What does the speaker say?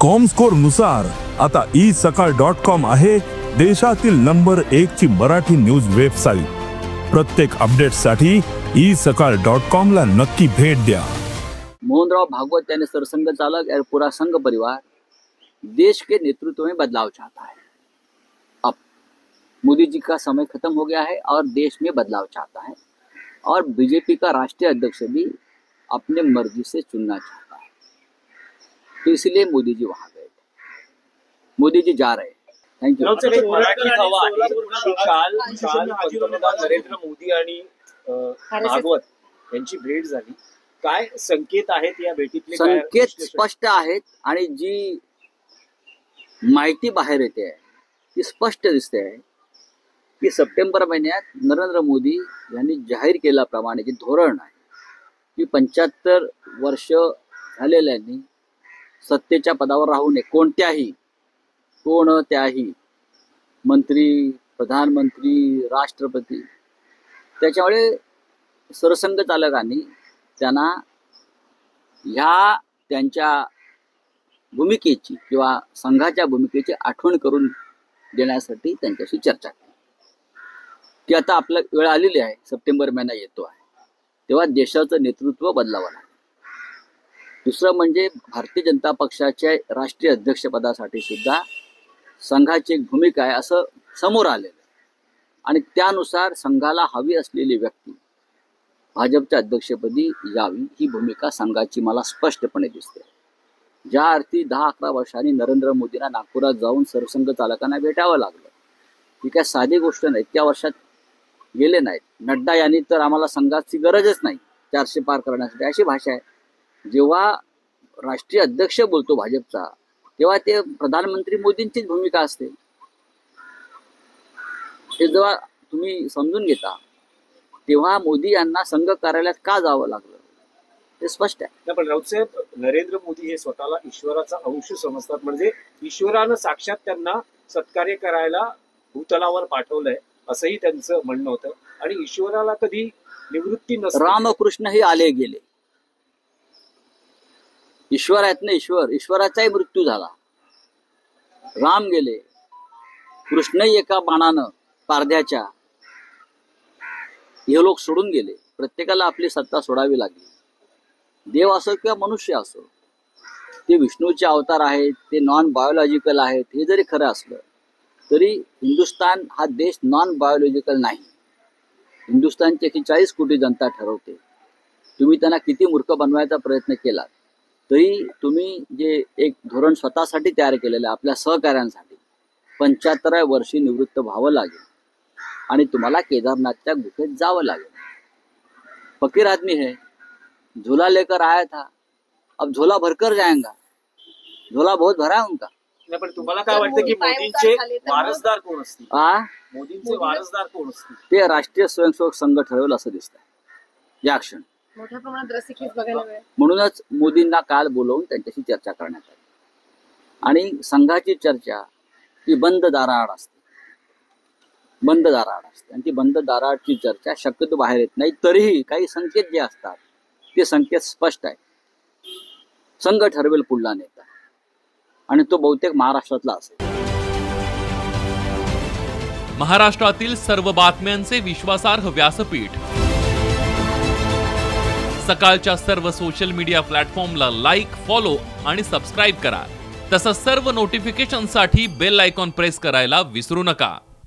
Comscore नुसार आता isakal.com आहे देशातील नंबर 1 ची मराठी न्यूज वेबसाईट। प्रत्येक अपडेटसाठी isakal.com ला नक्की भेट द्या। मोहनराव भागवत यानी सरसंघ चालक और पूरा संघ परिवार देश के नेतृत्व में बदलाव चाहता है। अब मोदी जी का समय खत्म हो गया है और देश में बदलाव चाहता है और बीजेपी का राष्ट्रीय अध्यक्ष भी अपने मर्जी से चुनना चाहता है, तो इसलिए मोदी जी वहां गए। मोदी जी जा रहे हैं। Thank you. काल पंतप्रधान नरेंद्र मोदी आणि भागवत यांची भेट झाली, काय संकेत आहेत या भेटीतले? संकेत स्पष्ट आहेत आणि जी माहिती बाहेर येते आहे ती स्पष्ट दिसते आहे की सप्टेंबर महिन्यात नरेंद्र मोदी यांनी जाहीर केल्याप्रमाणे जे धोरण आहे की 75 वर्ष झालेल्यांनी सत्तेच्या पदावर राहू नये, कोणत्याही मंत्री, प्रधानमंत्री, राष्ट्रपती। त्याच्यामुळे सरसंघ चालकांनी त्यांना ह्या त्यांच्या भूमिकेची किंवा संघाच्या भूमिकेची आठवण करून देण्यासाठी त्यांच्याशी चर्चा केली की आता आपला वेळ आलेली आहे, सप्टेंबर महिना येतो आहे, तेव्हा देशाचं नेतृत्व बदलावं लागेल। दुसरं म्हणजे भारतीय जनता पक्षाच्या राष्ट्रीय अध्यक्षपदासाठी सुद्धा संघाची एक भूमिका आहे असं समोर आलेलं आणि त्यानुसार संघाला हवी असलेली व्यक्ती भाजपच्या अध्यक्षपदी यावी ही भूमिका संघाची मला स्पष्टपणे दिसते। ज्या अर्थी 10-11 वर्षांनी नरेंद्र मोदींना नागपुरात जाऊन सरसंघ चालकांना भेटावं लागलं, ही काय साधी गोष्ट नाही। इतक्या वर्षात गेले नाहीत। नड्डा यांनी तर आम्हाला संघाची गरजच नाही 400 पार करण्यासाठी अशी भाषा आहे। जेव्हा राष्ट्रीय अध्यक्ष बोलतो भाजपचा तेव्हा ते प्रधानमंत्री मोदींचीच भूमिका असते। हे जेव्हा तुम्ही समजून घेता तेव्हा मोदी यांना संघ कार्यालयात का जावं लागलं ते स्पष्ट आहे। पण राऊतसाहेब, नरेंद्र मोदी हे स्वतःला ईश्वराचा अंश समजतात, म्हणजे ईश्वरानं साक्षात त्यांना सत्कार्य करायला भूतलावर पाठवलंय असंही त्यांचं म्हणणं होतं आणि ईश्वराला कधी निवृत्ती नसते। रामकृष्ण हे आले गेले, ईश्वर आहेत ना, ईश्वराचाही मृत्यू झाला, राम गेले, कृष्णही एका बाणानं पारध्याच्या हे लोक सोडून गेले। प्रत्येकाला आपली सत्ता सोडावी लागली, देव असो किंवा मनुष्य असो। ते विष्णूचे अवतार आहेत, ते नॉन बायोलॉजिकल आहेत, हे जरी खरं असलं तरी हिंदुस्थान हा देश नॉन बायोलॉजिकल नाही। हिंदुस्थानची 140 कोटी जनता ठरवते। तुम्ही त्यांना किती मूर्ख बनवायचा प्रयत्न केला तरी तुम्ही जे एक धोरण स्वतःसाठी तयार केलेलं आहे आपल्या सहकाऱ्यांसाठी 75व्या वर्षी निवृत्त व्हावं लागेल आणि तुम्हाला केदारनाथच्या गुफेत जावं लागेल। फकीर आदमी है, झोला लेकर आया था, अब झोला भरकर जाएगा, झोला बहुत भरा है उनका। पण तुम्हाला काय वाटतं की मोदींचे वारसदार कोण असतील? मोदींचे वारसदार कोण असतील? ते राष्ट्रीय स्वयंसेवक संघ ठरवेल असं दिसतंय या क्षणी। मोठ्या प्रमाणात रसिकच बघायला मिळेल। म्हणूनच मोदींना काल बोलवून त्यांच्याशी चर्चा करण्यात आली आणि संघाची चर्चा ही बंद दाराआड असते आणि ती बंद दाराआडची चर्चा शक्यतो बाहेर येत नाही। तरीही काही संकेत जे असतात ते संकेत स्पष्ट आहे। संघ ठरवेल पुढला नेता आणि तो बहुतेक महाराष्ट्रातला असेल। महाराष्ट्रातील सर्व बातम्यांचे विश्वासार्ह व्यासपीठ सकाळच्या सर्व सोशल मीडिया प्लॅटफॉर्मला लाईक, फॉलो आणि सबस्क्राईब करा। तसंच सर्व नोटिफिकेशनसाठी बेल आयकॉन प्रेस करायला विसरू नका।